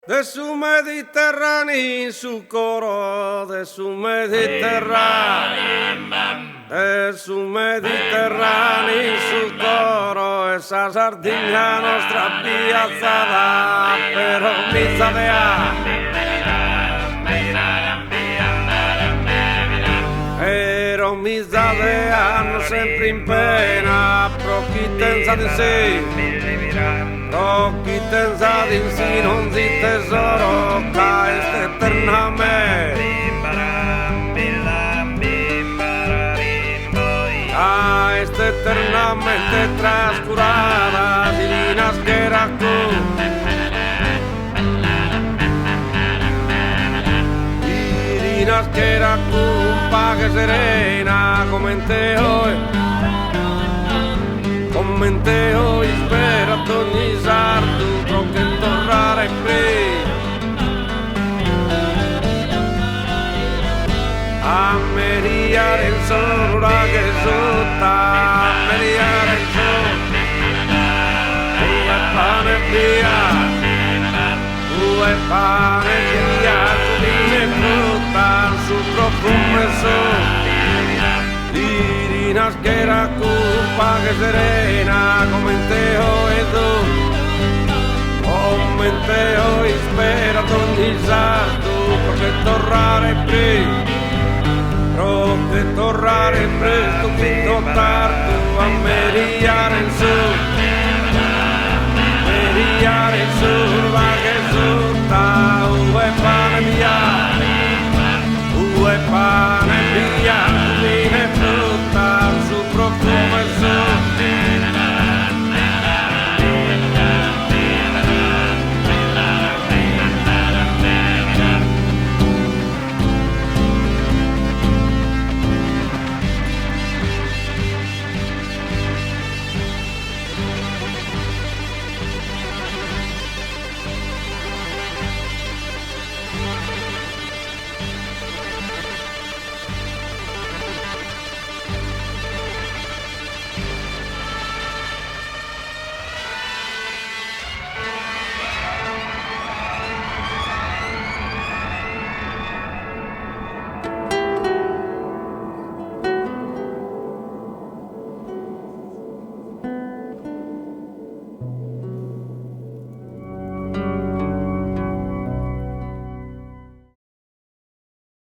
de su Mediterráneo, su coro de su Mediterráneo, de su Mediterráneo, su coro, esa sardina nostra piazzata, però mi sapea, però mi sapea, non sempre in pena, pro chi pensa di sé. Occhi tensati in sì, non si tesoro, cae eternamente. Cae eternamente trascurada, si nascerà con. Si nascerà con pace serena, come te hoy. Come te hoy spero ad ogni sardo pro che tornare qui a meriare il sole che sotto a meriare il sole pane via su vino e frutta su profumo e sole nascerà colpa che serena come te ho e tu come te ho spera ad ogni sardo perché tornare presto fino tardo a meriare il sole